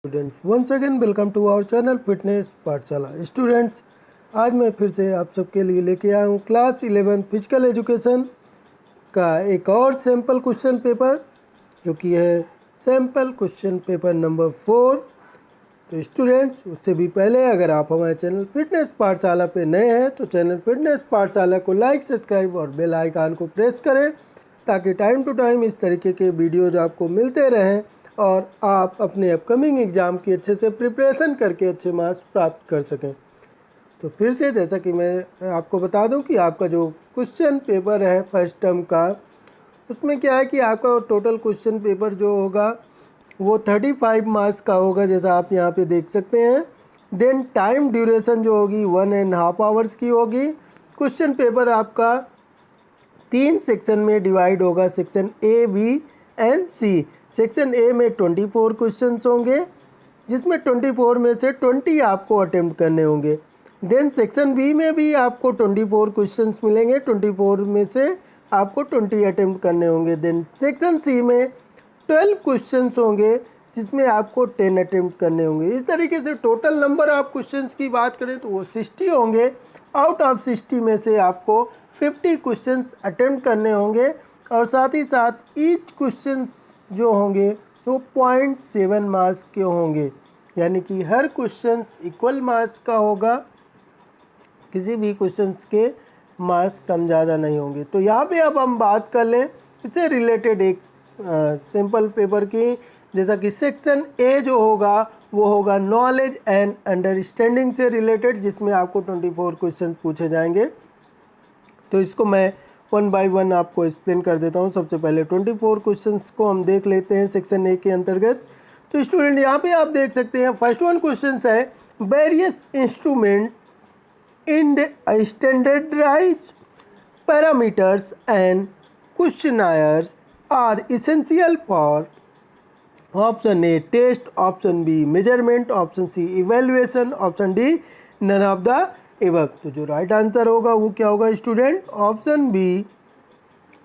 Students once again welcome to our channel fitness Pathshala. Students आज मैं फिर से आप सबके लिए लेके आया हूँ क्लास 11 फिजिकल एजुकेशन का एक और सैम्पल क्वेश्चन पेपर, जो कि है सैम्पल क्वेश्चन पेपर नंबर 4। तो स्टूडेंट्स उससे भी पहले अगर आप हमारे चैनल फिटनेस पाठशाला पे नए हैं तो चैनल फिटनेस पाठशाला को लाइक, सब्सक्राइब और बेल आइकन को प्रेस करें, ताकि टाइम टू टाइम इस तरीके के वीडियोज आपको मिलते रहें और आप अपने अपकमिंग एग्ज़ाम की अच्छे से प्रिपरेशन करके अच्छे मार्क्स प्राप्त कर सकें। तो फिर से जैसा कि मैं आपको बता दूं कि आपका जो क्वेश्चन पेपर है फर्स्ट टर्म का, उसमें क्या है कि आपका टोटल क्वेश्चन पेपर जो होगा वो 35 मार्क्स का होगा, जैसा आप यहाँ पे देख सकते हैं। देन टाइम ड्यूरेशन जो होगी 1.5 आवर्स की होगी। क्वेश्चन पेपर आपका 3 सेक्शन में डिवाइड होगा, section A, B and C. Section A में 24 क्वेश्चंस होंगे, जिसमें 24 में से 20 आपको अटेम्प्ट करने होंगे। देन सेक्शन बी में भी आपको 24 क्वेश्चंस मिलेंगे, 24 में से आपको 20 अटेम्प्ट करने होंगे। देन सेक्शन सी में 12 क्वेश्चंस होंगे, जिसमें आपको 10 अटेम्प्ट करने होंगे। इस तरीके से टोटल नंबर ऑफ क्वेश्चंस की बात करें तो वो 60 होंगे। आउट ऑफ 60 में से आपको 50 क्वेश्चंस अटेम्प्ट करने होंगे, और साथ ही साथ ईच क्वेश्चंस जो होंगे वो 0.7 मार्क्स के होंगे, यानी कि हर क्वेश्चंस इक्वल मार्क्स का होगा, किसी भी क्वेश्चंस के मार्क्स कम ज़्यादा नहीं होंगे। तो यहाँ पे अब हम बात कर लें इससे रिलेटेड एक सिंपल पेपर की, जैसा कि सेक्शन ए जो होगा वो होगा नॉलेज एंड अंडरस्टैंडिंग से रिलेटेड, जिसमें आपको 24 क्वेश्चन पूछे जाएंगे। तो इसको मैं 1 बाय 1 आपको एक्सप्लेन कर देता हूँ। सबसे पहले 24 क्वेश्चंस को हम देख लेते हैं सेक्शन ए के अंतर्गत। तो स्टूडेंट यहाँ पे आप देख सकते हैं फर्स्ट वन क्वेश्चन है, various instrument in standardized parameters and questionnaires are essential for option A test, option B measurement, option C evaluation, option D none of the above. तो जो राइट आंसर होगा वो क्या होगा student? Option B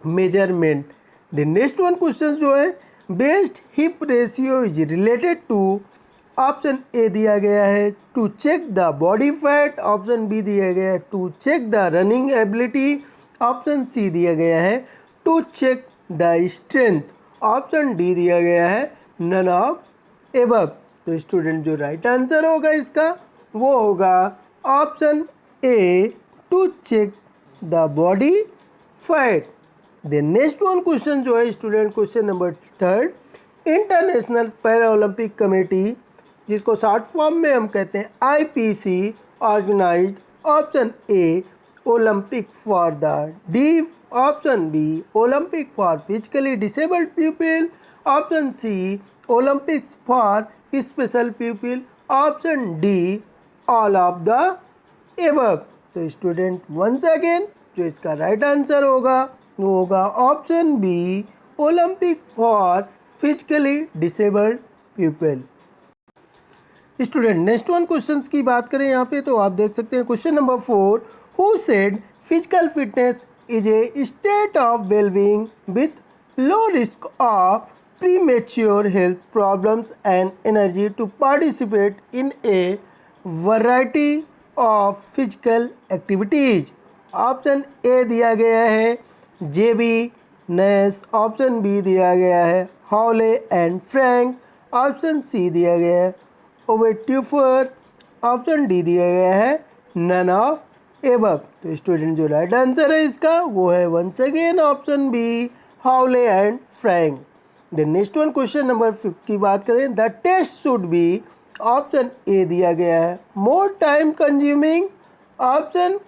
measurement. The next one question जो है, best hip ratio is related to, option A दिया गया है to check the body fat, option B दिया गया है to check the running ability, option C दिया गया है to check the strength, option D दिया गया है नन ऑफ एबव। तो स्टूडेंट जो राइट आंसर होगा इसका वो होगा option A to check the body fat. The next one question जो है student, question number 3, International Para Olympic Committee, जिसको शॉर्ट फॉर्म में हम कहते हैं IPC, organised option A Olympic for the deaf, option B Olympic for physically disabled people, option C Olympics for special people, option D all of the above. तो student once again जो इसका right answer होगा वो होगा option B Olympic for physically disabled people. Student next one questions की बात करें यहाँ पे, तो आप देख सकते हैं question number 4, who said physical fitness is a state of wellbeing with low risk of premature health problems and energy to participate in a variety of physical activities. Option A दिया गया है जेबी नेस, ऑप्शन बी दिया गया है Hawley and Frank, option C दिया गया है ओवेट्यूफर, ऑप्शन डी दिया गया है नन ऑफ एबव। तो स्टूडेंट जो राइट आंसर है इसका वो है once again option B Hawley and Frank. The next one question number 5 की बात करें, the test should be, option A दिया गया है more time consuming, option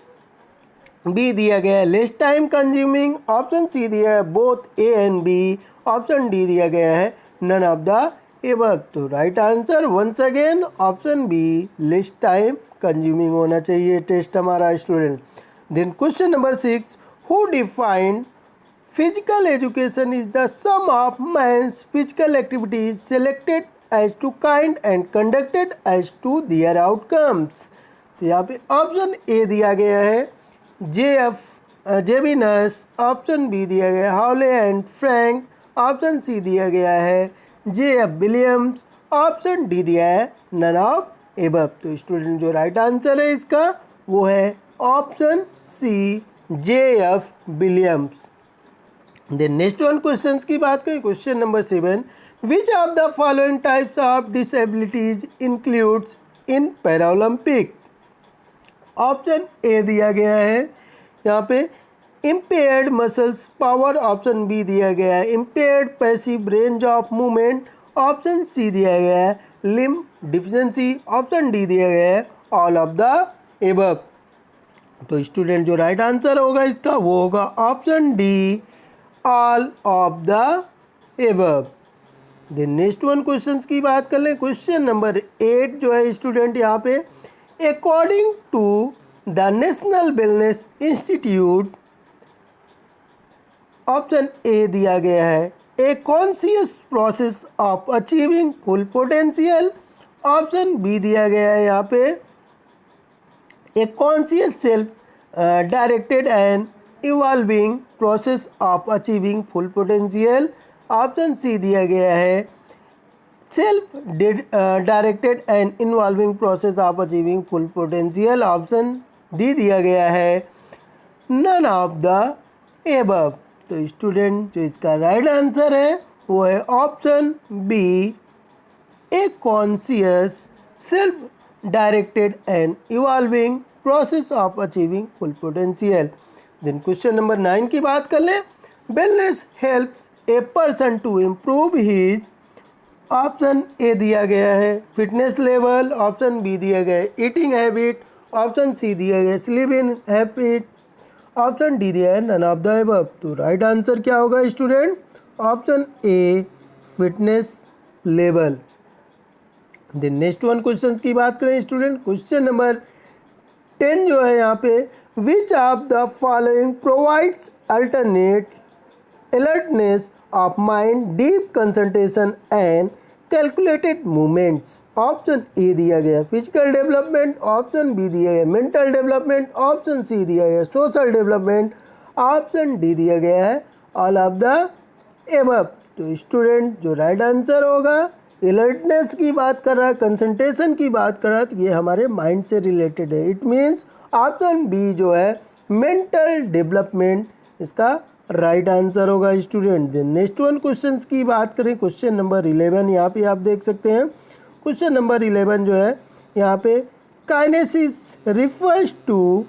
B दिया गया है less time consuming, option C दिया है both A and B, option D दिया गया है नन ऑफ द एबव। तो right answer once again option B less time consuming होना चाहिए टेस्ट हमारा student. Then question number 6, who defined physical education is the sum of man's physical activities selected as to kind and conducted as to their outcomes. तो यहाँ पे option A दिया गया है जेबी नस, ऑप्शन बी दिया गया है Hawley and Frank, option C दिया गया है J F Williams, option D दिया है नन ऑफ एबव। तो स्टूडेंट जो राइट आंसर है इसका वो है option C JF Williams. Then next one question की बात करें, question number 7, which of the following types of disabilities includes in para Olympic. Option A दिया गया है यहाँ पे impaired muscles power, option B दिया गया है impaired passive range of movement, option C दिया गया है लिम्ब डिफिशिएंसी, ऑप्शन डी दिया गया है ऑल ऑफ द एबव। तो स्टूडेंट जो राइट आंसर होगा इसका वो होगा option D all of the above. Then next one question की बात कर लें, क्वेश्चन नंबर 8 जो है स्टूडेंट यहाँ पे according to the national wellness institute, option A दिया गया है a conscious process of achieving full potential, option B दिया गया है यहाँ पे a conscious self directed and evolving process of achieving full potential, option C दिया गया है self directed and involving process of achieving full potential, option D दिया गया है नन ऑफ द एबव। तो स्टूडेंट जो इसका राइट आंसर है वो है option B a conscious self directed and evolving process of achieving full potential. Then question number 9 की बात कर लें, wellness helps a person to improve his, option A दिया गया है फिटनेस लेवल, ऑप्शन बी दिया गया है ईटिंग हैबिट, ऑप्शन सी दिया गया है स्लीपिंग हैबिट, ऑप्शन डी दिया है नन ऑफ द एबव। तो राइट आंसर क्या होगा student, option A fitness level. Then next one question की बात करें स्टूडेंट, क्वेश्चन नंबर 10 जो है यहाँ पे which of the following provides alternate alertness of mind, deep concentration and calculated movements, option A दिया गया फिजिकल डेवलपमेंट, ऑप्शन बी दिया गया मेंटल डेवलपमेंट, ऑप्शन सी दिया गया सोशल डेवलपमेंट, ऑप्शन डी दिया गया है ऑल ऑफ द एबव। तो स्टूडेंट जो राइट आंसर होगा अलर्टनेस की बात कर रहा है, कंसंट्रेशन की बात कर रहा है, तो ये हमारे माइंड से रिलेटेड है। इट मीन्स ऑप्शन बी जो है मेंटल डेवलपमेंट इसका राइट आंसर होगा स्टूडेंट। नेक्स्ट वन क्वेश्चन की बात करें, क्वेश्चन नंबर 11 यहाँ पे आप देख सकते हैं, क्वेश्चन नंबर 11 जो है यहाँ पे kinesis refers to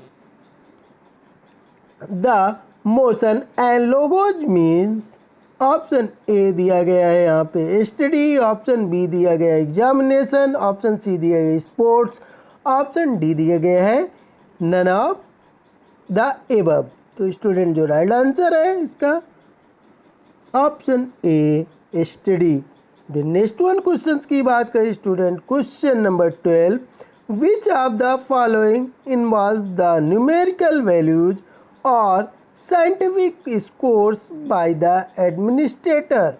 the motion and logos means, option A दिया गया है यहाँ पे स्टडी, ऑप्शन बी दिया गया है एग्जामिनेशन, ऑप्शन सी दिया गया है स्पोर्ट्स, ऑप्शन डी दिया गया है नन ऑफ द एबव। तो स्टूडेंट जो राइट आंसर है इसका option A study. The next one question की बात करें student, question number 12, which of the following involve the numerical values और scientific scores by the administrator,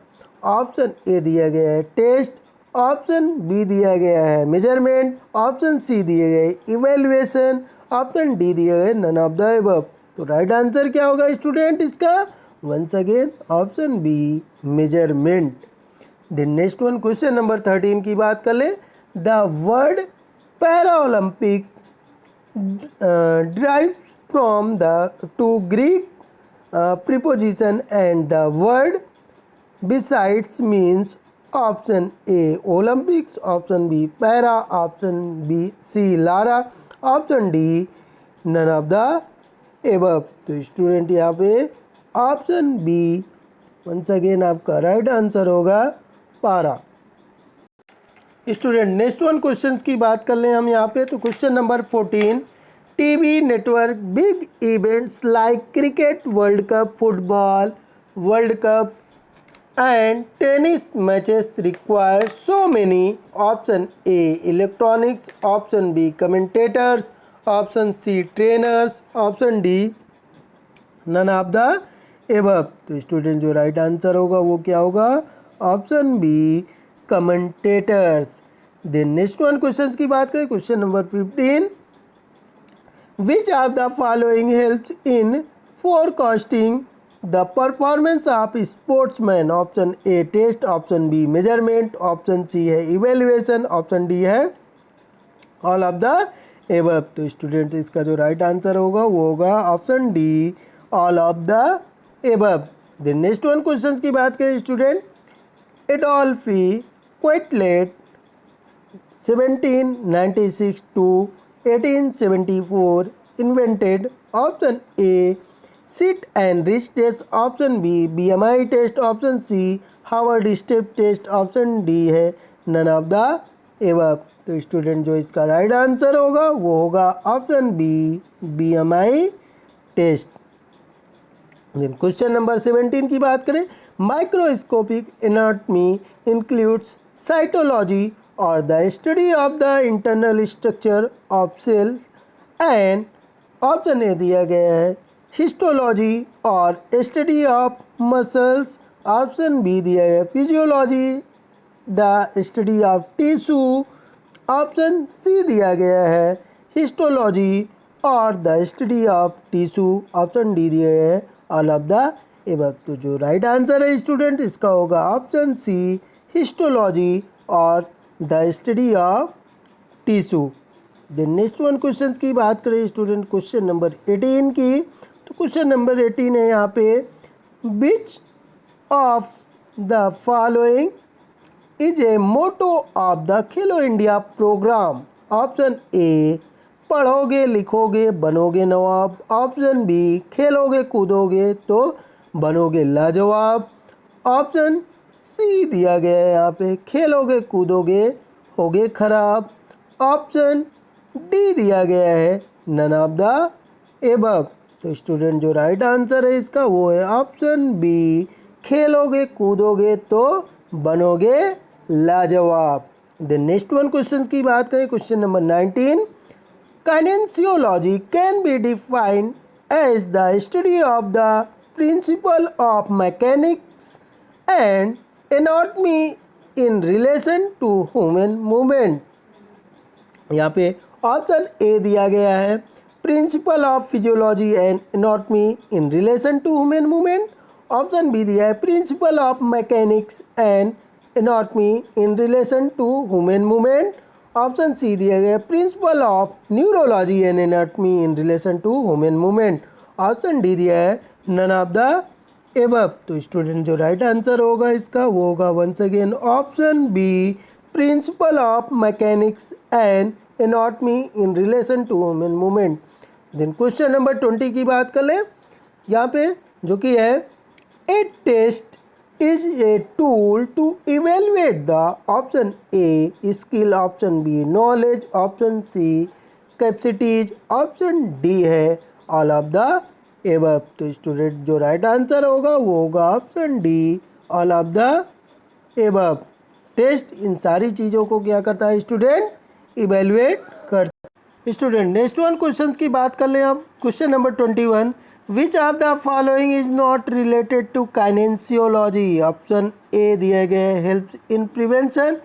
option A दिया गया है टेस्ट, ऑप्शन बी दिया गया है मेजरमेंट, ऑप्शन सी दिया गया है इवेल्युएशन, ऑप्शन डी दिया गया है नन ऑफ द एबव। तो राइट आंसर क्या होगा स्टूडेंट इसका, once again option B measurement. Then next one question number 13 की बात कर लें, the word para Olympic derives from the two Greek preposition and the word besides means, option A Olympics, option B para, option B C Lara, option D none of the above. तो student यहाँ पे option B once again आपका right answer होगा पारा। Student next one question की बात कर लें हम यहाँ पे, तो question number 14, TV network big events like cricket world cup, football world cup and tennis matches require so many, option A electronics, option B commentators, option C trainers, option D none of the above. तो student जो right answer होगा वो क्या होगा, option B commentators. Then next one question की बात करें, question number 15, which of the following helps in forecasting the performance of sportsman. Option A test, option B measurement, option C है evaluation, option D है all of the above. तो student इसका जो right answer होगा वो होगा option D, all of the above. Then next one question की बात करें student, Adolphe Quetelet 1796 to 1874 invented। Option A sit and reach test, option B BMI test, option C Harvard step test, option D है none of the above. तो student जो इसका right answer होगा वो होगा option B BMI test. Then question number 17 की बात करें, माइक्रोस्कोपिक एनाटॉमी इंक्लूड्स साइटोलॉजी और the study of the internal structure of cell and option A दिया गया है हिस्टोलॉजी और study of muscles, option B दिया है physiology the study of tissue, option C दिया गया है हिस्टोलॉजी और the study of tissue, option D दिया है ऑल ऑफ द एबव। तो जो राइट आंसर है स्टूडेंट इसका होगा ऑप्शन सी हिस्टोलॉजी और the study of tissue. Then next one question की बात करें स्टूडेंट, क्वेश्चन नंबर 18 की। तो क्वेश्चन नंबर 18 है यहाँ पे, which of the following is a motto of the Khelo India programme. Option A पढ़ोगे लिखोगे बनोगे नवाब, ऑप्शन बी खेलोगे कूदोगे तो बनोगे लाजवाब, ऑप्शन सी दिया गया है यहाँ पे खेलोगे कूदोगे होगे खराब, ऑप्शन डी दिया गया है नन ऑफ द एबव। तो स्टूडेंट जो राइट आंसर है इसका वो है ऑप्शन बी खेलोगे कूदोगे तो बनोगे लाजवाब। देन नेक्स्ट वन क्वेश्चन की बात करें, question number 19, kinesiology can be defined as the study of the principle of mechanics and anatomy in relation to human movement. यहाँ पे ऑप्शन ए दिया गया है principle of physiology and anatomy in relation to human movement, option B दिया है principle of mechanics and anatomy in relation to human movement, option C दिया गया principle of neurology and anatomy in relation to human movement, option D दिया है none of the above. तो student जो right answer होगा इसका वो होगा once again option B principle of mechanics and anatomy in relation to human movement. Then question number 20 की बात कर ले, यहाँ पे जो कि है a test is a tool to evaluate the option A skill, option B knowledge, option C capacities, option D है ऑल ऑफ द एबव। तो स्टूडेंट जो राइट आंसर होगा वो होगा option D all of the above. Test इन सारी चीज़ों को क्या करता है स्टूडेंट, इवेलुएट करता है। स्टूडेंट नेक्स्ट वन क्वेश्चन की बात कर लें हम, question number 21, which of the following is not related to kinesiology. Option A दिया गया है help in prevention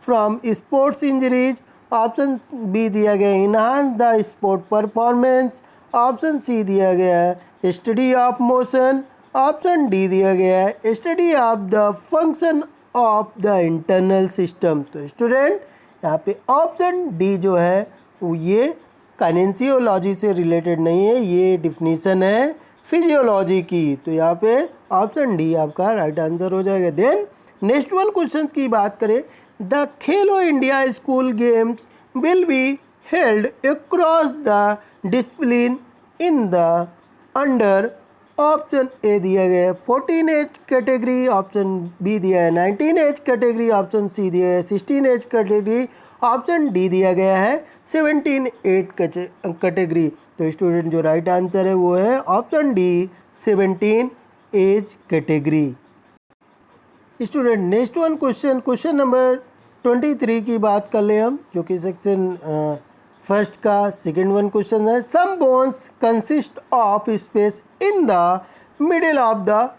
from sports injuries, option B दिया गया है enhance the sport performance, option C दिया गया है study of motion, option D दिया गया है study of the function of the internal system. तो स्टूडेंट यहाँ पे ऑप्शन डी जो है वो ये काइनेंसियोलॉजी से रिलेटेड नहीं है, ये डिफिनीसन है फिजियोलॉजी की। तो यहाँ पे ऑप्शन डी आपका राइट आंसर हो जाएगा। देन नेक्स्ट वन क्वेश्चन की बात करें, the Khelo India school games will be held across the discipline in the under, option A दिया गया है 14 एज कैटेगरी, ऑप्शन बी दिया है 19 एज कैटेगरी, ऑप्शन सी दिया है 16 एज कैटेगरी, ऑप्शन डी दिया गया है 17 एज कैटेगरी। तो स्टूडेंट जो राइट आंसर है वो है option D 17 age category. Student next one question number 23 की बात कर ले हम, जो कि सेक्शन फर्स्ट का सेकेंड वन क्वेश्चन है, some bones consist of space in the middle of the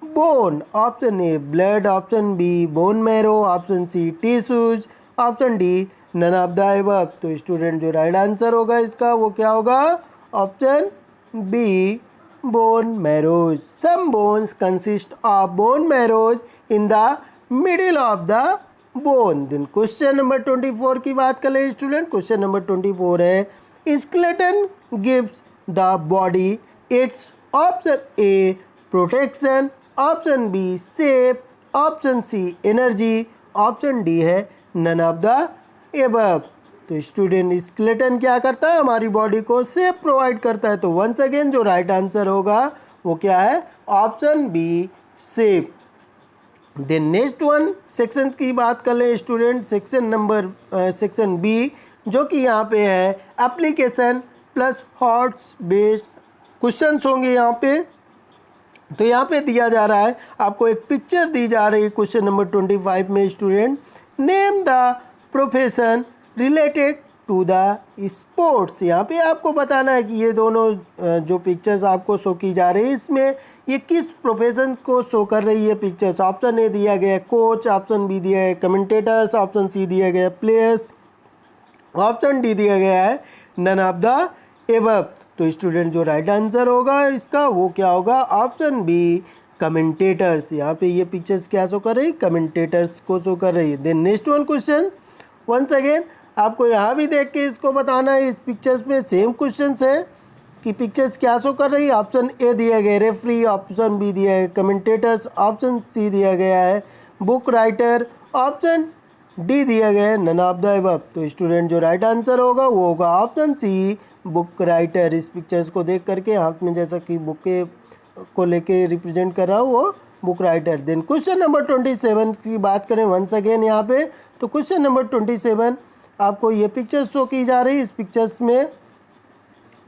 bone, option A blood, option B bone marrow, option C tissues, option D none of the above. तो student जो right answer होगा इसका वो क्या होगा, option B bone marrows. Some bones consist of bone marrows in the middle of the bone. Then question number 24 की बात कर ले स्टूडेंट. क्वेश्चन नंबर 24 है skeleton gives the body its option A protection, option B shape, option C energy, option D है none of the above. तो student skeleton क्या करता है, हमारी बॉडी को शेप प्रोवाइड करता है. तो वंस अगेन जो राइट आंसर होगा वो क्या है, option B shape. Then next one sections की बात कर लें स्टूडेंट. सेक्शन बी जो कि यहाँ पे है application plus hots based questions होंगे यहाँ पे. तो यहाँ पे दिया जा रहा है आपको एक पिक्चर दी जा रही है क्वेश्चन नंबर 25 में student. Name the profession related to the sports. यहाँ पे आपको बताना है कि ये दोनों जो पिक्चर्स आपको शो की जा रही है इसमें ये किस प्रोफेशन को शो कर रही है पिक्चर्स. ऑप्शन ए दिया गया है कोच, ऑप्शन बी दिया है कमेंटेटर्स, ऑप्शन सी दिया गया है प्लेयर्स, ऑप्शन डी दिया गया है नन ऑफ द एबव. तो स्टूडेंट जो राइट आंसर होगा इसका वो क्या होगा, ऑप्शन बी कमेंटेटर्स. यहाँ पे ये पिक्चर्स क्या शो कर रही है, कमेंटेटर्स को शो कर रही है. Then next one question once again आपको यहाँ भी देख के इसको बताना है. इस पिक्चर्स में सेम क्वेश्चंस हैं कि पिक्चर्स क्या शो कर रही है. ऑप्शन ए दिया गया है रेफरी, ऑप्शन बी दिया है कमेंटेटर्स, ऑप्शन सी दिया गया है बुक राइटर, ऑप्शन डी दिया गया है नन ऑफ द अबव. तो स्टूडेंट जो राइट आंसर होगा वो होगा ऑप्शन सी बुक राइटर. इस पिक्चर्स को देख करके हाथ में जैसा कि बुक के को लेके रिप्रेजेंट कर रहा हूँ वो book writer. Then question number 27 की बात करें वंस अगेन यहाँ पे. तो क्वेश्चन नंबर 27 आपको ये पिक्चर्स शो की जा रही है. इस पिक्चर्स में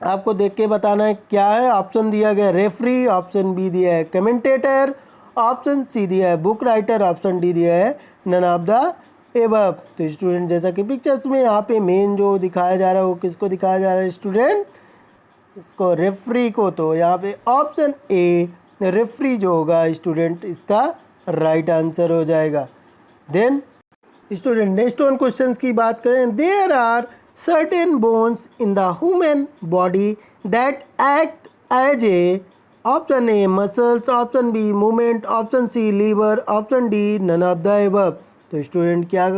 आपको देख के बताना है क्या है. ऑप्शन दिया गया रेफरी, ऑप्शन बी दिया है कमेंटेटर, ऑप्शन सी दिया है बुक राइटर, ऑप्शन डी दिया है नन ऑफ द एबव. तो स्टूडेंट जैसा कि पिक्चर्स में यहाँ पे मेन जो दिखाया जा रहा है वो किसको दिखाया जा रहा है स्टूडेंट, इसको रेफरी को. तो यहाँ पे ऑप्शन ए रेफरी जो होगा स्टूडेंट इसका राइट आंसर हो जाएगा. Then student next one questions की बात करें. There are certain bones in the human body that act as a, option A muscles, option B movement, option C lever, option D none of the above. तो student क्या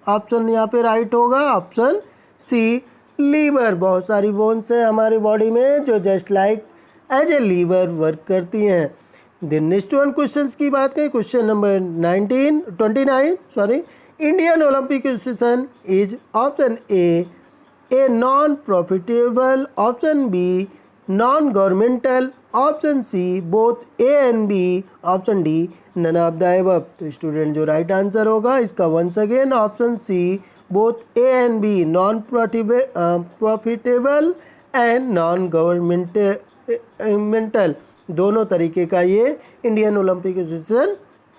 option यहाँ पे right होगा, option C liver. बहुत सारी bones हैं हमारी body में जो just like as a lever work करती हैं. देन नेक्स्ट वन क्वेश्चंस की बात करें. Question number 29 Indian Olympic association is option A non profitable, option B non governmental, option C both A and B, option D none of the above. तो student जो right answer होगा इसका once again option C both A and B non profitable and non governmental दोनों तरीके का ये Indian Olympic association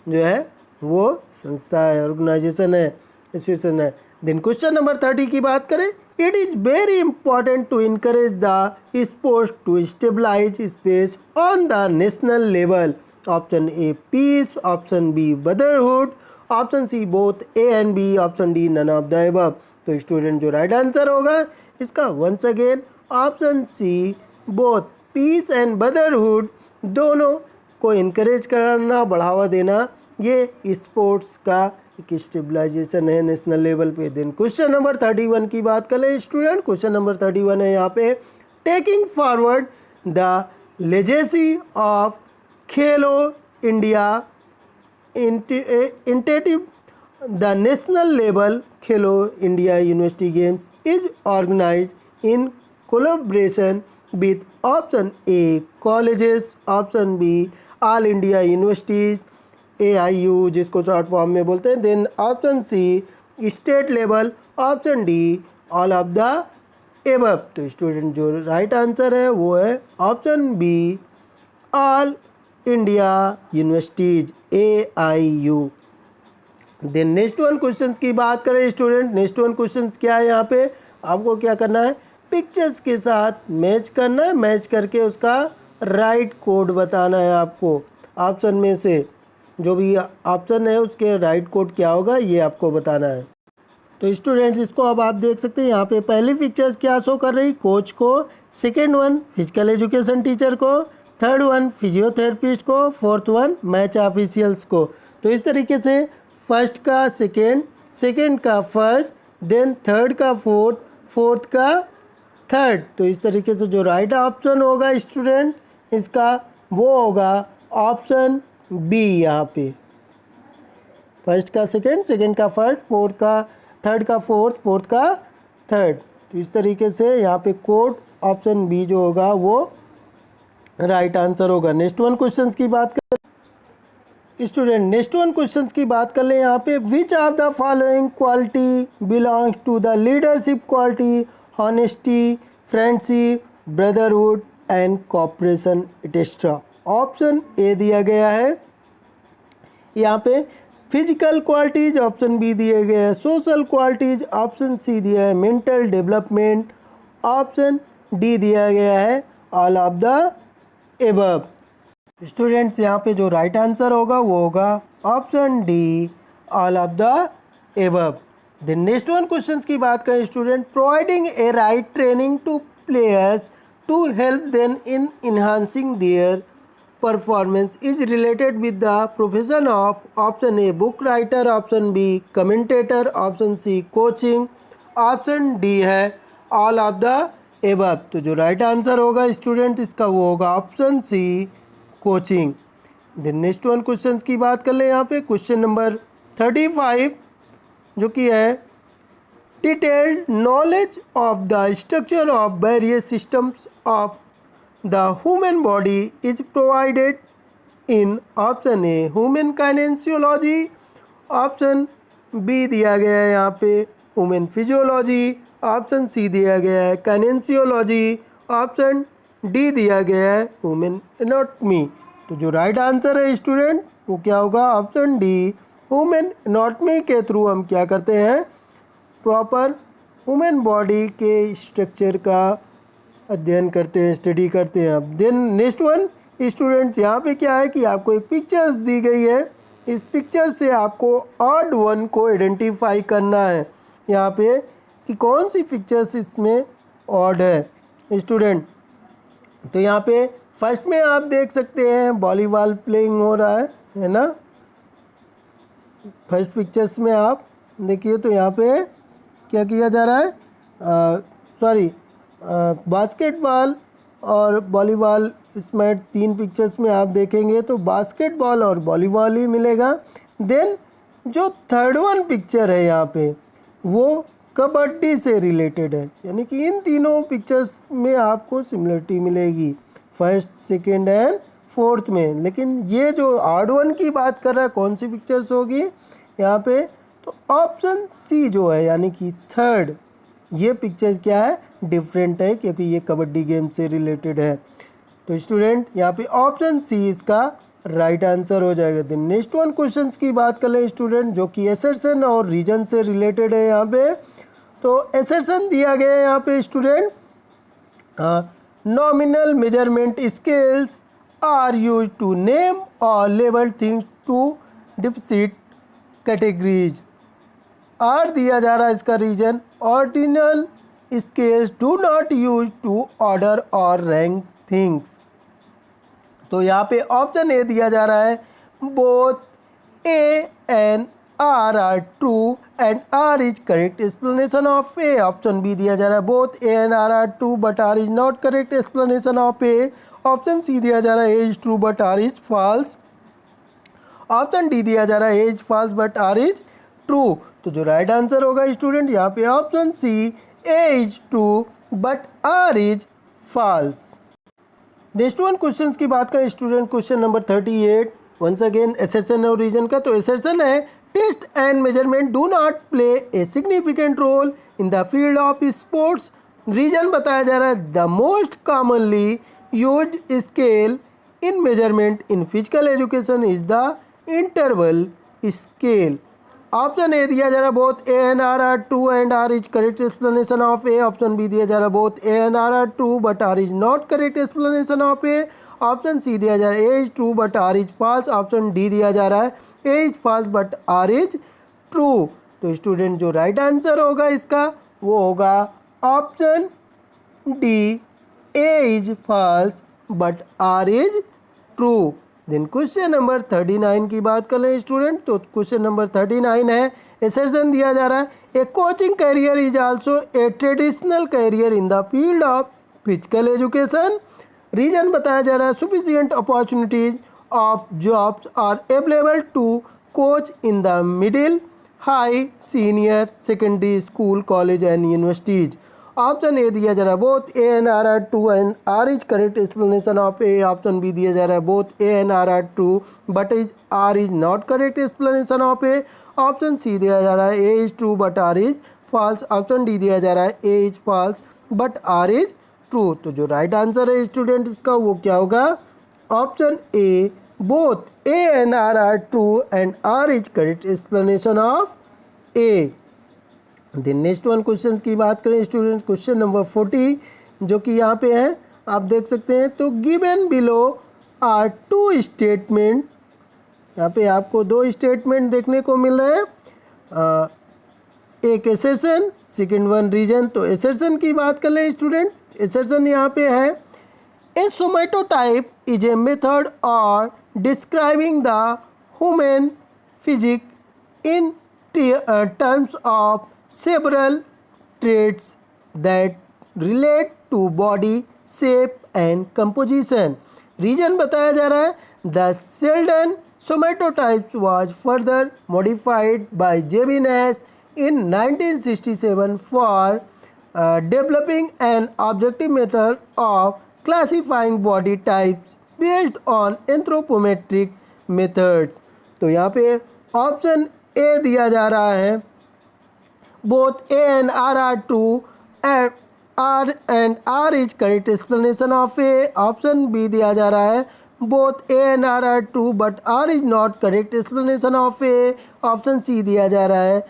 जो है वो संस्था है, ऑर्गेनाइजेशन है, एसोसिएशन है. देन क्वेश्चन नंबर 30 की बात करें. It is very important to encourage the sports to stabilise space on the national level. Option A peace, option B brotherhood, option C both A and B, option D none of the above. तो student जो right answer होगा इसका once again option C both peace and brotherhood दोनों को encourage करना, बढ़ावा देना, ये स्पोर्ट्स का एक स्टेबलाइजेशन है नेशनल लेवल पे. देन क्वेश्चन नंबर 31 की बात करें स्टूडेंट. क्वेश्चन नंबर 31 है यहाँ पे taking forward the legacy of Khelo India initiative the national level Khelo India university games is organise in collaboration with option A colleges, option B all India universities AIU जिसको short form में बोलते हैं, then option C state level, option D all of the above. तो student जो right answer है वो है option B all India universities AIU. Then next one questions की बात करें स्टूडेंट. नेक्स्ट वन क्वेश्चंस क्या है यहाँ पे, आपको क्या करना है, पिक्चर्स के साथ मैच करना है, मैच करके उसका राइट कोड बताना है आपको. ऑप्शन में से जो भी ऑप्शन है उसके राइट कोड क्या होगा ये आपको बताना है. तो स्टूडेंट्स इसको अब आप देख सकते हैं यहाँ पे पहली पिक्चर्स क्या शो कर रही, कोच को, second one physical education teacher को, थर्ड वन फिजियोथेरेपिस्ट को, फोर्थ वन मैच ऑफिशियल्स को। तो इस तरीके से फर्स्ट का सेकेंड, सेकेंड का फर्स्ट, देन थर्ड का फोर्थ, फोर्थ का थर्ड। तो इस तरीके से जो राइट ऑप्शन होगा स्टूडेंट इसका वो होगा ऑप्शन बी। यहाँ पे फर्स्ट का सेकेंड, सेकेंड का फर्स्ट, फोर्थ का थर्ड का फोर्थ, फोर्थ का थर्ड। तो इस तरीके से यहाँ पे कोड ऑप्शन बी जो होगा वो राइट आंसर होगा। नेक्स्ट वन क्वेश्चंस की बात कर स्टूडेंट, नेक्स्ट वन क्वेश्चंस की बात कर ले। यहाँ पे which of the following quality belongs to the leadership quality, honesty, friendship, brotherhood and cooperation etcetera. Option A दिया गया है यहाँ पे फिजिकल क्वालिटीज, ऑप्शन बी दिए गए हैं सोशल क्वालिटीज, ऑप्शन सी दिया है मेंटल डेवलपमेंट, ऑप्शन डी दिया गया है all of the above. Students यहाँ पे जो राइट आंसर होगा वो होगा option D all of the above. The next one questions की बात करें student, providing a right training to players to help them in enhancing their performance is related with the profession of, option A book writer, option B commentator, option C coaching, option D है all of the above। तो जो right answer होगा student इसका वो होगा option C coaching. Then next one question की बात कर ले। यहाँ पे क्वेश्चन नंबर 35 जो कि है detailed knowledge of the structure of various systems of the human body is provided in option A human kinesiology, option B दिया गया है यहाँ पे human physiology, option C दिया गया है kinesiology, option D दिया गया है human anatomy। तो जो राइट आंसर है स्टूडेंट वो क्या होगा ऑप्शन डी ह्यूमन एनाटॉमी के थ्रू हम क्या करते हैं प्रॉपर ह्यूमन बॉडी के स्ट्रक्चर का अध्ययन करते हैं, स्टडी करते हैं। अब देन नेक्स्ट वन स्टूडेंट्स यहाँ पे क्या है कि आपको एक पिक्चर्स दी गई है, इस पिक्चर से आपको ऑड वन को आइडेंटिफाई करना है यहाँ पे कि कौन सी पिक्चर्स इसमें ऑड है स्टूडेंट। तो यहाँ पे फर्स्ट में आप देख सकते हैं वॉलीबॉल प्लेइंग हो रहा है ना। फर्स्ट पिक्चर्स में आप देखिए तो यहाँ पे क्या किया जा रहा है, बास्केटबॉल और वॉलीबॉल, इसमें तीन पिक्चर्स में आप देखेंगे तो बास्केटबॉल और वॉलीबॉल ही मिलेगा। देन जो थर्ड वन पिक्चर है यहाँ पे वो कबड्डी से रिलेटेड है, यानी कि इन तीनों पिक्चर्स में आपको सिमिलरिटी मिलेगी फर्स्ट, सेकेंड एंड फोर्थ में। लेकिन ये जो ऑड वन की बात कर रहा है कौन सी पिक्चर्स होगी यहाँ पे, तो ऑप्शन सी जो है यानी कि थर्ड, ये पिक्चर्स क्या है डिफरेंट है क्योंकि ये कबड्डी गेम से रिलेटेड है। तो स्टूडेंट यहाँ पे ऑप्शन सी इसका राइट आंसर हो जाएगा। देन नेक्स्ट वन क्वेश्चंस की बात कर लें स्टूडेंट जो कि एसर्शन और रीजन से रिलेटेड है यहाँ पे। तो एसर्शन दिया गया है यहाँ पे student, nominal measurement scales are use to name और label things to deficit categories. R दिया जा रहा है इसका reason, ordinal scales do not use to order और रैंक थिंग्स। तो यहाँ पे ऑप्शन ए दिया जा रहा है both A and R are true and R is correct explanation of A. Option B दिया जा रहा है both A and R true but R is not correct explanation of A. Option C दिया जा रहा है A is true but R is false. Option D दिया जा रहा है A is false but R is true. तो जो राइट आंसर होगा स्टूडेंट यहाँ पे option C A is true but R is false. Next one questions की बात करें student, question number 38 once again assertion और रीजन का। तो एसर्शन है test and measurement do not play a significant role in the field of sports. Reason बताया जा रहा है the most commonly use scale in measurement in physical education is the interval scale. Option A दिया जा रहा है both A and R are true and R is correct explanation of A. Option B दिया जा रहा है both A and R are true but R is not correct explanation of A. Option C दिया जा रहा है A is true but R is false. Option D दिया जा रहा है A is false but R is true. तो student जो राइट आंसर होगा इसका वो होगा option D A is false but R is true. Then question number 39 की बात कर लें स्टूडेंट, तो क्वेश्चन नंबर 39 है, एसर्शन दिया जा रहा है, a coaching career is also a traditional career in the field of physical education. Reason बताया जा रहा है, sufficient opportunities of jobs are available to coach in the middle, high, senior secondary school, college and universities. Option A दिया जा रहा है both A and R are true and R is correct explanation of A. Option B दिया जा रहा है both A and R are true but is R is not correct explanation of A. Option C दिया जा रहा है A is true but R is false. Option D दिया जा रहा है A is false but R is true. तो जो राइट आंसर है स्टूडेंट इसका वो क्या होगा, option A both A and R are true and R is correct explanation of A. Then next one question की बात करें स्टूडेंट, क्वेश्चन नंबर 40 जो कि यहाँ पे है, आप देख सकते हैं, तो given below are two statement. यहाँ पे आपको दो स्टेटमेंट देखने को मिल रहे हैं, एक एसर्शन, सेकेंड वन रीजन। तो एसर्शन की बात कर लें स्टूडेंट, एसर्शन यहाँ पे है, a somatotype is a method और describing the human physique in terms of several traits that relate to body shape and composition. Reason बताया जा रहा है, the Sheldon somatotypes was further modified by J.B. Nash in 1967 for developing an objective method of classifying body types based on anthropometric methods. तो यहाँ पे option A दिया जा रहा है, both A and R are true and R is correct explanation of A. Option B दिया जा रहा है, both A and R are true but R is not correct explanation of A. Option C दिया जा रहा है,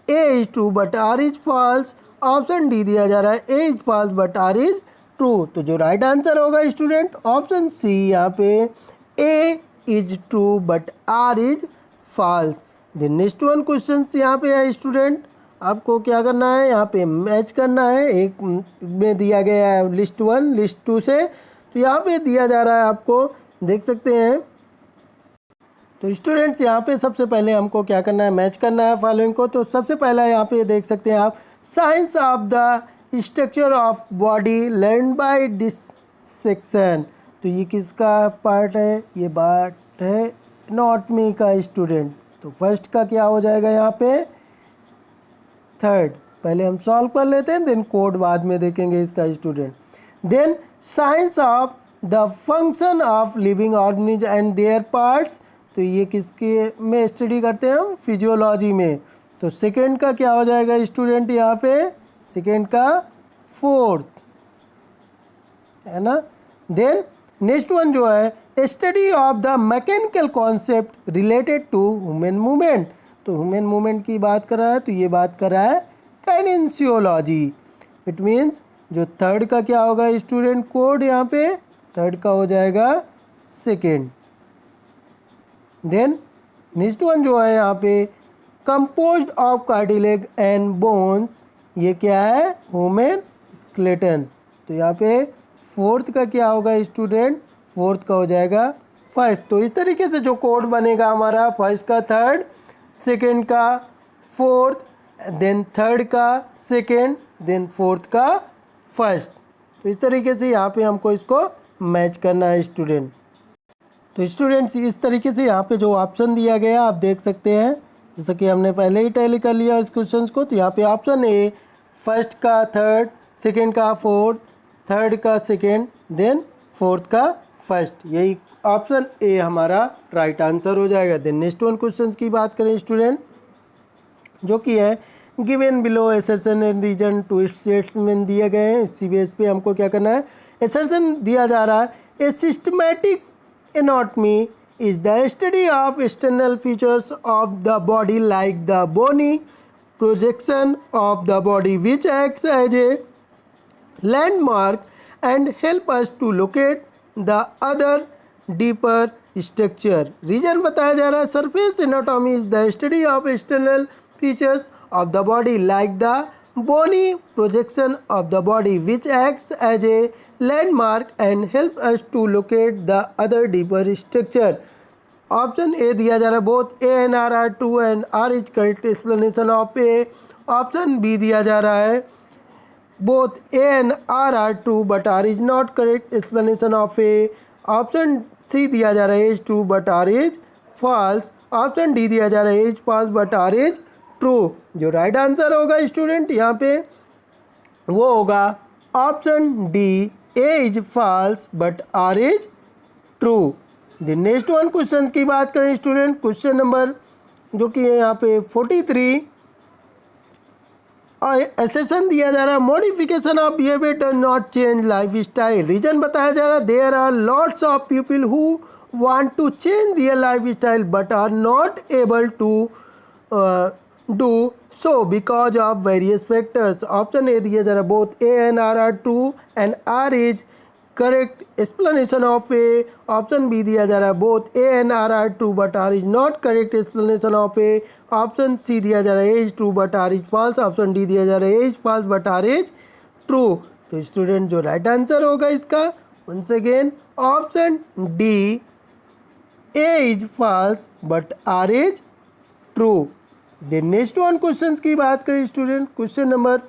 A is true but R is false. Option D दिया जा रहा है, A is false but R is true. तो जो राइट आंसर होगा स्टूडेंट ऑप्शन सी, यहाँ पे A is true but R is false. The next one question यहाँ पे है स्टूडेंट, आपको क्या करना है, यहाँ पे मैच करना है, एक में दिया गया है लिस्ट 1 लिस्ट 2 से, तो यहाँ पे दिया जा रहा है, आपको देख सकते हैं। तो स्टूडेंट्स यहाँ पे सबसे पहले हमको क्या करना है, मैच करना है फॉलोइंग को। तो सबसे पहला यहाँ पे देख सकते हैं आप, science of the structure of body learn by dissection. तो ये किसका पार्ट है, ये पार्ट है एनाटॉमी का स्टूडेंट। तो फर्स्ट का क्या हो जाएगा यहाँ पे, थर्ड। पहले हम सॉल्व कर लेते हैं, देन कोड बाद में देखेंगे इसका student. Then science of the function of living organism and their parts. तो ये किसके में स्टडी करते हैं हम, फिजियोलॉजी में। तो सेकेंड का क्या हो जाएगा स्टूडेंट, यहाँ पे सेकेंड का फोर्थ है ना। देन नेक्स्ट वन जो है, study of the mechanical concept related to human movement. तो ह्यूमन मूवमेंट की बात कर रहा है, तो ये बात कर रहा है काइनेंसियोलॉजी। इट मीन्स जो थर्ड का क्या होगा स्टूडेंट, कोड यहाँ पे थर्ड का हो जाएगा सेकेंड। देन नेक्स्ट वन जो है यहाँ पे, composed of cartilage and bones, ये क्या है, ह्यूमन स्केलेटन। तो यहाँ पे फोर्थ का क्या होगा स्टूडेंट, फोर्थ का हो जाएगा फर्स्ट। तो इस तरीके से जो कोड बनेगा हमारा, फर्स्ट का थर्ड, सेकेंड का फोर्थ, देन थर्ड का सेकेंड, देन फोर्थ का फर्स्ट। तो इस तरीके से यहाँ पे हमको इसको मैच करना है स्टूडेंट। तो स्टूडेंट्स इस तरीके से यहाँ पे जो ऑप्शन दिया गया आप देख सकते हैं, जैसा कि हमने पहले ही टैली कर लिया इस क्वेश्चन को। तो यहाँ पे ऑप्शन ए फर्स्ट का थर्ड, सेकेंड का फोर्थ, थर्ड का सेकेंड, देन फोर्थ का फर्स्ट, यही ऑप्शन ए हमारा राइट आंसर हो जाएगा। देन नेक्स्ट वन क्वेश्चन की बात करें स्टूडेंट, जो कि है given below assertion and reason two statement दिए गए हैं। इसी बेस पे हमको क्या करना है, एसर्शन दिया जा रहा है, a systematic anatomy is the study of external features of the body like the bony projection of the body which acts as a landmark and help us to locate the other deeper structure. Reason बताया जा रहा है, surface anatomy is the study of external features of the body like the bony projection of the body which acts as a landmark and help us to locate the other deeper structure. Option A दिया जा रहा है both A and R true and R is correct explanation of A. Option B दिया जा रहा है both A and R true but R is not correct explanation of A. Option C दिया जा रहा है is true but R is false. Option D दिया जा रहा है is false but R is true. जो राइट आंसर होगा स्टूडेंट यहाँ पे वो होगा option D, A is false but R is true. The next one question की बात करें स्टूडेंट, क्वेश्चन नंबर जो कि है यहाँ पे 43. एसेशन दिया जा रहा है modification of behaviour does not change life style. Reason बताया जा रहा है there are lots of people who want to change their lifestyle but are not able to do so because of various factors. Option A दिया जा रहा है both A and R true and R is correct explanation of A. Option B दिया जा रहा है both A and R true but R is not correct explanation of A. Option C दिया जा रहा है A is true but R is false. Option D दिया जा रहा है A is false but R is true. तो student जो राइट आंसर होगा इसका once again option D, A is false but R is true. The next one questions की बात करें स्टूडेंट, क्वेश्चन नंबर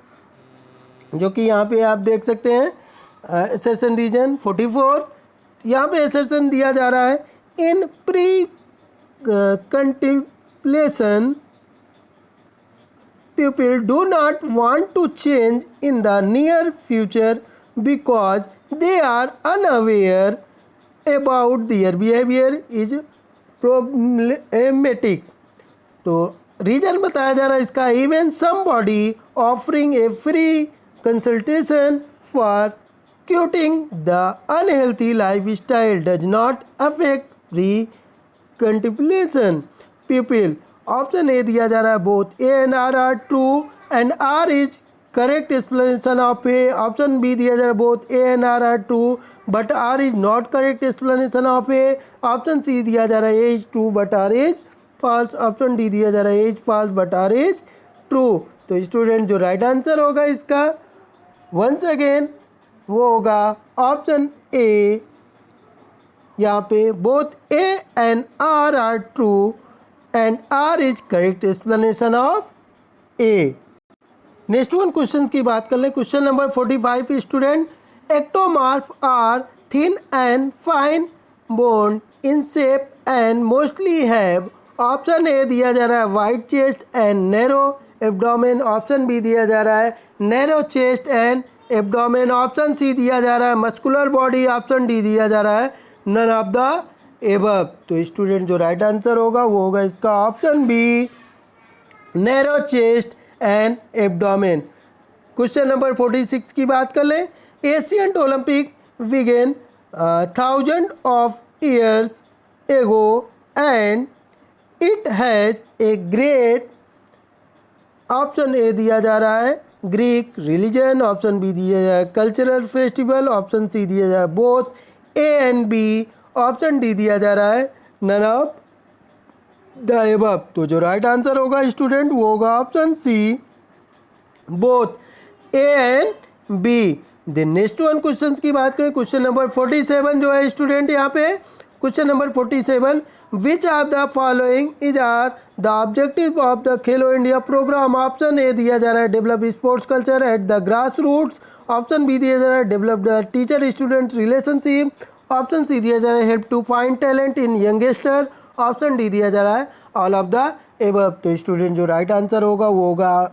जो कि यहाँ पे आप देख सकते हैं assertion रीजन 44. यहाँ पे assertion दिया जा रहा है in precontemplation people do not want to change in the near future because they are unaware about their behavior is problematic. तो रीजन बताया जा रहा है इसका even somebody offering a free consultation for quitting the unhealthy lifestyle does not affect the contemplation people. Option A दिया जा रहा है both A and R true and R is correct explanation of A. Option B दिया जा रहा है both A and R true but R is not correct explanation of A. Option C दिया जा रहा है A is true but R is false. Option D दिया जा रहा है A is false but R is true. तो student जो राइट आंसर होगा इसका वंस अगेन वो होगा ऑप्शन ए. यहाँ पे both A and R true and R is correct explanation of A. Next one question की बात कर ले, question number 45 student. Ectomorph are thin and fine bone in shape and mostly have. Option A दिया जा रहा है wide chest and narrow abdomen. Option B दिया जा रहा है narrow chest and abdomen. Option C दिया जा रहा है मस्कुलर बॉडी. ऑप्शन डी दिया जा रहा है नन ऑफ द एबव. तो स्टूडेंट जो राइट आंसर होगा वो होगा इसका option B, narrow chest and abdomen. Question number 46 की बात कर लें. Asian Olympic began 1000 of years ago and it has a great. Option A दिया जा रहा है ग्रीक रिलीजन. ऑप्शन बी दिया जा रहा है कल्चरल फेस्टिवल. ऑप्शन सी दिया जा रहा है both A and B. Option D दिया जा रहा है नन ऑफ द एबव. तो जो राइट आंसर होगा स्टूडेंट वो होगा option C, both A and B. The next one question की बात करें, क्वेश्चन नंबर 47 जो है स्टूडेंट यहाँ पे question number 47. Which of the following is are the objective of the Khelo India programme. Option A दिया जा रहा है develop sports culture at the grass roots. Option B दिया जा रहा है develop the teacher student relationship. Option C दिया जा रहा है help to find talent in youngster. Option D दिया जा रहा है ऑल ऑफ द एबव. तो स्टूडेंट जो राइट आंसर होगा वो होगा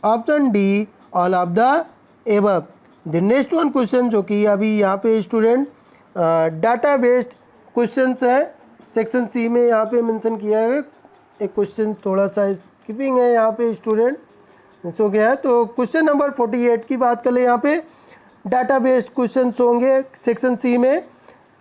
option D, all of the above. The next one question जो कि अभी यहाँ पे स्टूडेंट डाटा बेस्ड क्वेश्चंस है सेक्शन सी में यहाँ पे मेंशन किया है. एक क्वेश्चन थोड़ा सा स्किपिंग है यहाँ पे स्टूडेंट मिस हो गया है. तो क्वेश्चन नंबर 48 की बात कर ले. यहाँ पे डाटा बेस्ड क्वेश्चन होंगे सेक्शन सी में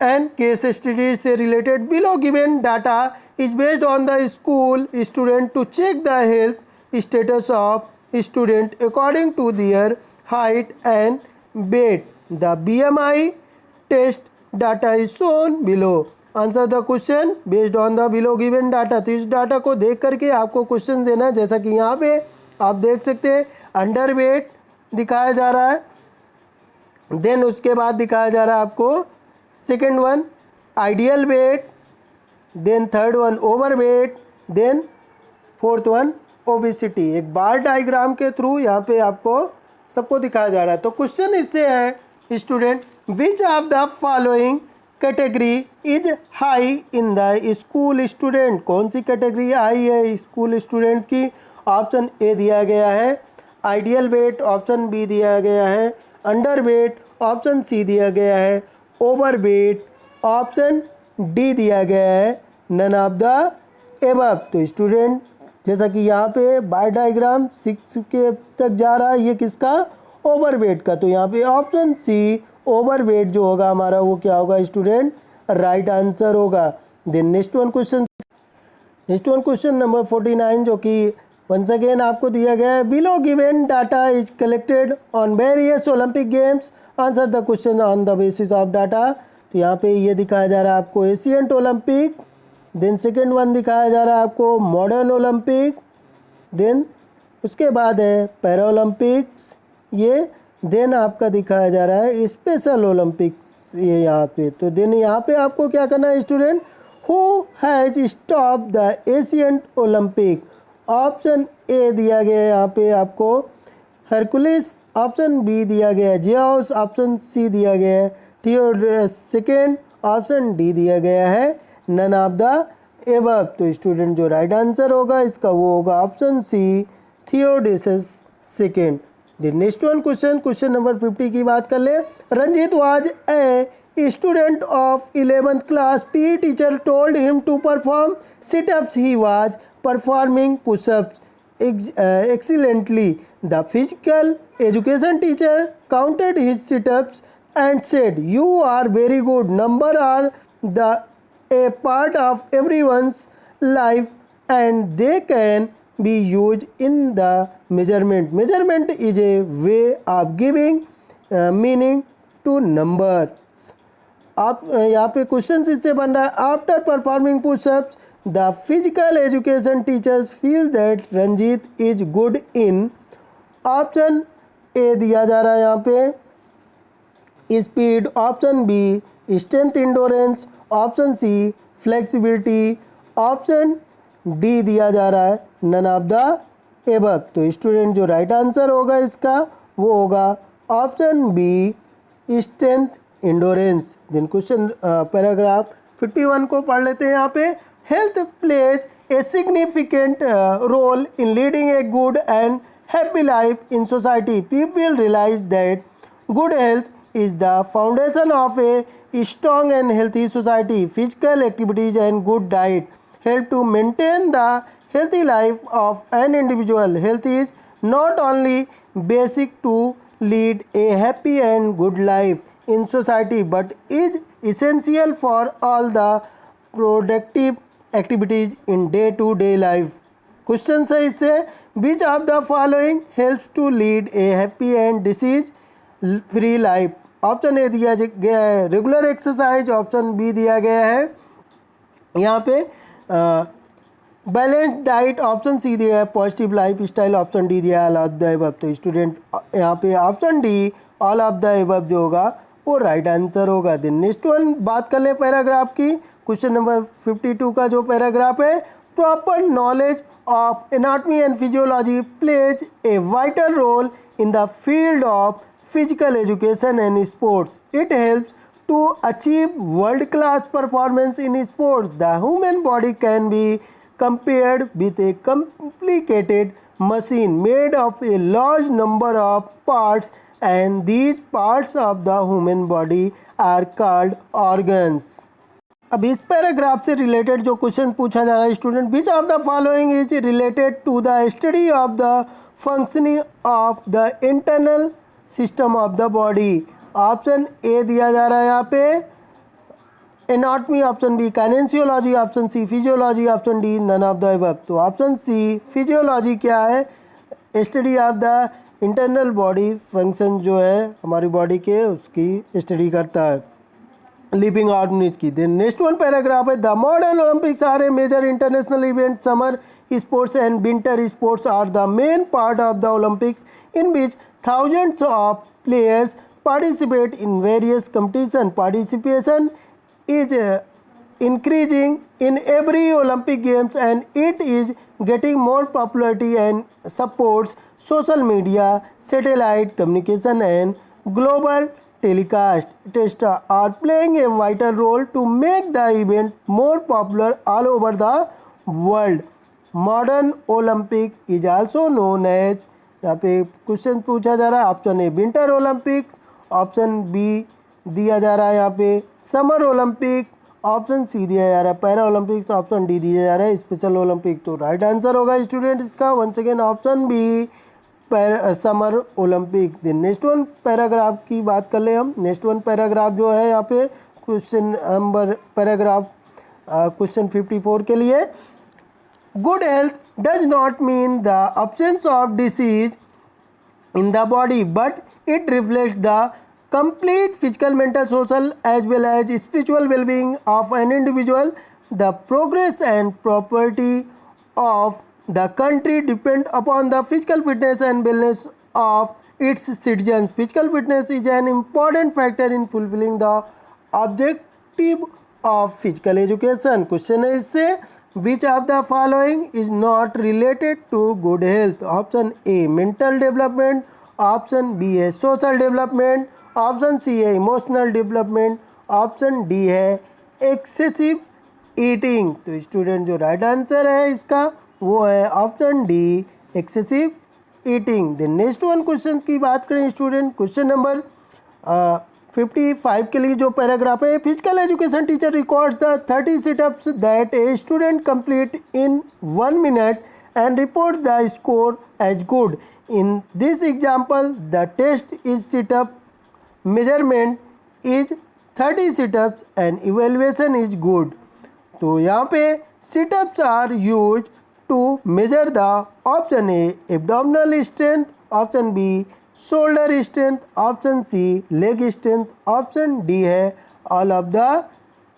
एंड केस स्टडी से related. Below given data is based on the school student to check the health status of student according to their height and weight. The BMI test data is shown below. Answer the question based on the below given data. तो इस data को देख करके आपको question देना है. जैसा कि यहाँ पे आप देख सकते हैं अंडर वेट दिखाया जा रहा है। देन उसके बाद दिखाया जा रहा है आपको second one ideal weight, then third one over weight, then fourth one obesity. एक बार डायग्राम के थ्रू यहाँ पे आपको सबको दिखाया जा रहा है। तो क्वेश्चन इससे है student, which of the following category is high in the school student. कौन सी कैटेगरी हाई है स्कूल स्टूडेंट्स की। ऑप्शन ए दिया गया है आइडियल वेट, ऑप्शन बी दिया गया है अंडर वेट, ऑप्शन सी दिया गया है ओवर वेट, ऑप्शन डी दिया गया है नन ऑफ द एबव। तो स्टूडेंट जैसा कि यहाँ पे बार डायग्राम 6 के तक जा रहा है, ये किसका ओवर वेट का। तो यहाँ पे ऑप्शन सी ओवर वेट जो होगा हमारा वो क्या होगा स्टूडेंट, राइट आंसर होगा। Then next one question number 49 जो कि वंस अगेन आपको दिया गया है, below given data is collected on various Olympic games, answer the question on the basis of data. तो यहाँ पे ये दिखाया जा रहा है आपको Asian Olympic, then second one दिखाया जा रहा है आपको मॉडर्न ओलंपिक, देन उसके बाद है पैरा ओलंपिक्स ये, देन आपका दिखाया जा रहा है स्पेशल ओलंपिक्स ये यहाँ पे। तो देन यहाँ पे आपको क्या करना है student, who has stop the Asian Olympic. Option A दिया गया है यहाँ पे आपको हरकुलिस, ऑप्शन बी दिया गया है जियाउस, ऑप्शन सी दिया गया है थियोडोरस सेकेंड, ऑप्शन डी दिया गया है नन ऑफ द एबव। तो स्टूडेंट जो राइट आंसर होगा इसका वो होगा option C Theodorus second. The next one question number 50 की बात कर ले। Ranjit was a student of 11th class, P teacher told him to perform situps, he was performing push-ups excellently. The physical education teacher counted his sit-ups and said, "You are very good. Number are a part of everyone's life and they can be used in the measurement. Measurement is a way of giving meaning to numbers." आप यहाँ पे question इससे बन रहा है, after performing pushups the physical education teachers feel that Ranjit is good in. Option A दिया जा रहा है यहाँ पे speed, option B strength endurance, option C flexibility, option D दिया जा रहा है नन ऑफ द एबव। तो स्टूडेंट जो राइट आंसर होगा इसका वो होगा option B strength endurance. Then question paragraph 51 को पढ़ लेते हैं यहाँ पे। Health plays a significant role in leading a good and happy life in society. People realise that good health is the foundation of a strong and healthy society. Physical activities and good diet help to maintain the healthy life of an individual. Health is not only basic to lead a happy and good life in society but is essential for all the productive activities in day-to-day life. Question है इससे, which of the following helps to lead a happy and disease free life? Option A दिया गया है regular exercise, option B दिया गया है यहाँ पे बैलेंस डाइट, ऑप्शन सी दिया है positive life style, option D दिया है ऑल ऑफ द एबव। तो स्टूडेंट यहाँ पे option D all of the above जो होगा वो राइट आंसर होगा। दिन नेक्स्ट वन बात कर ले पैराग्राफ की। क्वेश्चन नंबर 52 का जो पैराग्राफ है, proper knowledge of anatomy and physiology plays a vital role in the field of physical education and sports. It helps to achieve world class performance in sports. The human body can be compared with a complicated machine made of a large number of parts, and these parts of the human body are called organs. अब इस paragraph से related जो question पूछा जा रहा है student, which of the following is related to the study of the functioning of the internal system of the body. Option A दिया जा रहा है यहाँ पे anatomy, option B kinesiology, option C physiology, option D none of the above. तो option C physiology क्या है, study of the internal body function जो है हमारी बॉडी के उसकी स्टडी करता है लिविंग ऑर्गेनिज की। देन नेक्स्ट वन पैराग्राफ है, the modern Olympics are a major international event summer sports and winter sports are the main part of the Olympics, in which thousands of players participate in various competitions. Participation is increasing in every Olympic Games, and it is getting more popularity and supports social media, satellite communication and global telecast. Tests are playing a vital role to make the event more popular all over the world. Modern Olympic is also known as, यहाँ पे question पूछा जा रहा है, option A winter Olympics, option B दिया जा रहा है यहाँ पे समर ओलंपिक, ऑप्शन सी दिया जा रहा है पैरा ओलंपिक्स, ऑप्शन डी दिया जा रहा है स्पेशल ओलंपिक। तो राइट आंसर होगा स्टूडेंट इसका once again option B summer Olympic. Then next one paragraph की बात कर ले हम। नेक्स्ट वन पैराग्राफ जो है यहाँ पे क्वेश्चन नंबर पैराग्राफ क्वेश्चन 54 के लिए, good health does not mean the absence of disease in the body, but it reflects the complete physical, mental, social as well as spiritual well-being of an individual. The progress and prosperity of the country depend upon the physical fitness and wellness of its citizens. Physical fitness is an important factor in fulfilling the objective of physical education. Question है इससे, which of the following is not related to good health? Option A mental development, option B है social development, option C है emotional development, option D है excessive eating. तो student जो right answer है इसका वो है option D excessive eating. Then next one question की बात करें स्टूडेंट, क्वेश्चन नंबर 55 के लिए जो पैराग्राफ है, physical education teacher records the 30 situps that a student complete in 1 minute and report the score as good. In this example the test is situp measurement is 30 sit-ups and evaluation is good। तो यहाँ पे sit-ups are used to measure the option A abdominal strength, option B shoulder strength, option C leg strength, option D है all of the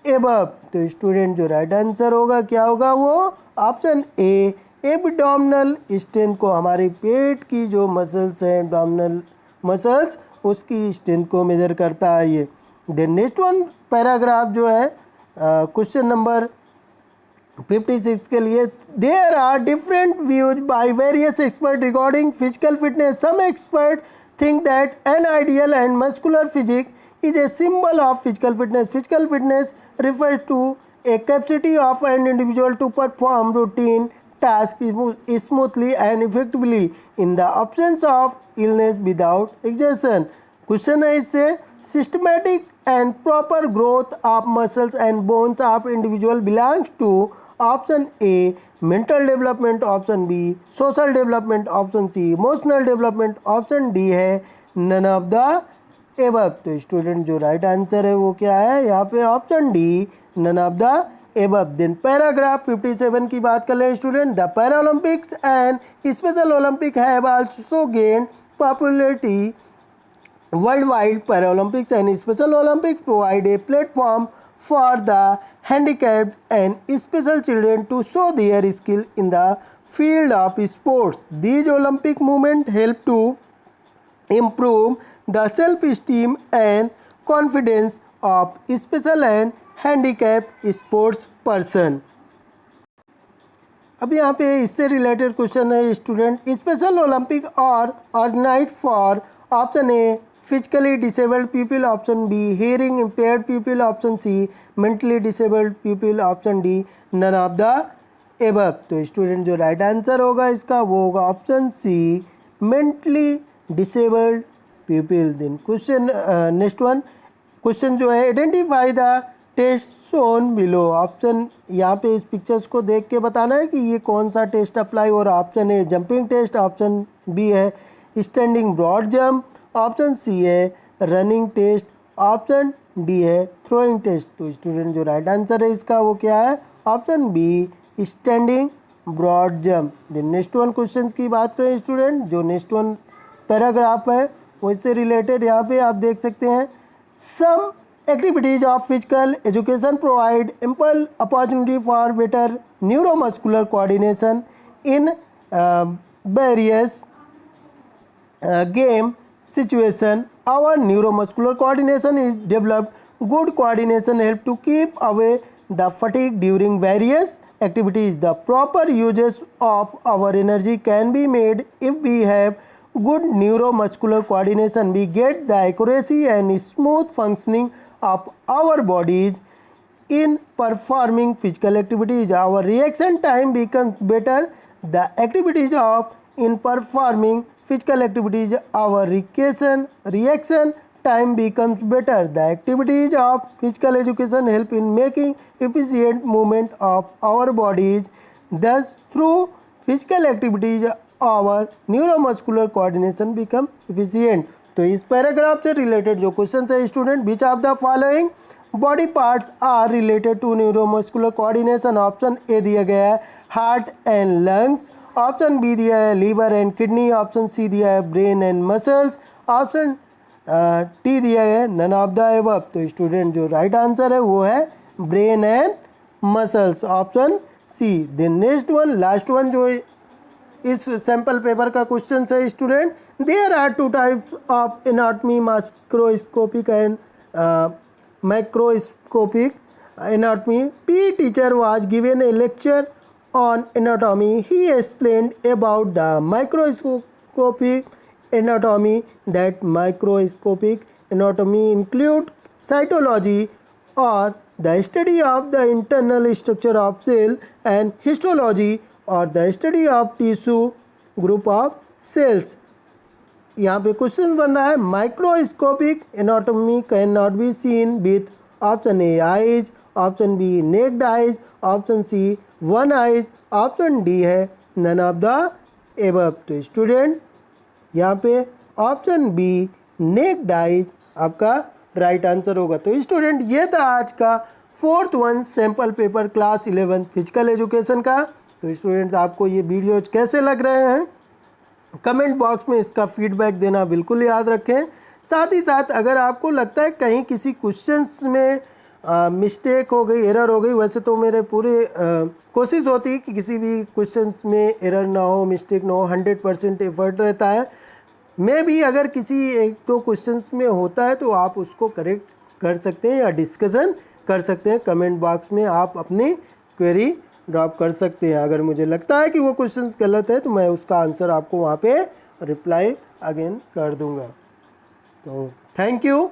above। तो student जो right answer होगा क्या होगा वो ऑप्शन ए एब्डोमिनल स्ट्रेंथ को, हमारे पेट की जो मसल्स हैं एब्डोमिनल मसल्स उसकी स्ट्रेंथ को मेजर करता है ये। देन नेक्स्ट वन पैराग्राफ जो है क्वेश्चन नंबर 56 के लिए, there are different views by various expert regarding physical fitness. Some expert think that an ideal and muscular physique is a symbol of physical fitness. Physical fitness refers to a capacity of an individual to perform routine tasks smoothly and effectively in the absence of illness without exertion। Question है इससे, systematic and proper growth of muscles and bones of individual belongs to option A mental development, option B social development, option C emotional development, option D है none of the above। तो student जो right answer है वो क्या है यहाँ पे option D none of the above. Then paragraph 57 की बात कर ले student, the Paralympics and special Olympic have also gain popularity worldwide। Paralympics and Special Olympics provide a platform for the handicapped and special children to show their skill in the field of sports। These Olympic movements help to improve the self-esteem and confidence of special and handicapped sports person। अब यहाँ पे इससे related question है student, special Olympic are organised for option A physically disabled people, option B hearing impaired people, option C mentally disabled people, option D none of the above. तो student जो right answer होगा इसका वो होगा option C mentally disabled people. Then question next one question जो है, identify the test shown below. Option यहाँ पे इस पिक्चर्स को देख के बताना है कि ये कौन सा टेस्ट अप्लाई हो रहा है। Option A jumping test, option B है standing broad jump, option C है रनिंग टेस्ट, ऑप्शन डी है थ्रोइंग टेस्ट। तो स्टूडेंट जो राइट आंसर है इसका वो क्या है option B standing broad jump. Then next one question की बात करें स्टूडेंट, जो नेक्स्ट वन पैराग्राफ है वो इससे रिलेटेड यहाँ पे आप देख सकते हैं, सम activities of physical education provide ample opportunity for better neuromuscular coordination, in various game situation. Our neuromuscular coordination is developed. Good coordination help to keep away the fatigue during various activities. The proper uses of our energy can be made if we have good neuromuscular coordination. We get the accuracy and smooth functioning of our bodies in performing physical activities. Our reaction time becomes better. The activities of in performing physical activities, our reaction time becomes better. The activities of physical education help in making efficient movement of our bodies. Thus, through physical activities, our neuromuscular coordination become efficient. तो इस paragraph से related जो question है student, which of the following body parts are related to neuromuscular coordination? Option A दिया गया है heart and lungs, option B दिया है liver and kidney, option C दिया है brain and muscles, option D दिया है नन ऑफ द अबव। तो स्टूडेंट जो राइट आंसर है वो है brain and muscles, option C. Then next one, last one जो इस सैम्पल पेपर का क्वेश्चन है student, there are two types of anatomy, microscopic and macroscopic anatomy. P teacher was given a lecture on anatomy. He explained about the microscopic anatomy. That microscopic anatomy include cytology or the study of the internal structure of cell, and histology or the study of tissue group of cells. यहाँ पे question बन रहा है microscopic anatomy can not be seen with option A eyes, option B naked eyes, option C one eyes, option D है none of the above. तो student यहाँ पे option B naked eyes आपका राइट आंसर होगा। तो student ये था आज का 4th one sample paper class 11 physical education का। तो स्टूडेंट्स आपको ये वीडियोज कैसे लग रहे हैं कमेंट बॉक्स में इसका फीडबैक देना बिल्कुल याद रखें। साथ ही साथ अगर आपको लगता है कहीं किसी क्वेश्चंस में मिस्टेक हो गई, एरर हो गई, वैसे तो मेरे पूरे कोशिश होती है कि किसी भी क्वेश्चंस में एरर ना हो, मिस्टेक ना हो, 100% एफर्ट रहता है। मैं भी अगर किसी एक दो क्वेश्चंस में होता है तो आप उसको करेक्ट कर सकते हैं या डिस्कशन कर सकते हैं। कमेंट बॉक्स में आप अपनी क्वेरी ड्रॉप कर सकते हैं। अगर मुझे लगता है कि वो क्वेश्चंस गलत है तो मैं उसका आंसर आपको वहाँ पे रिप्लाई अगेन कर दूंगा। तो थैंक यू।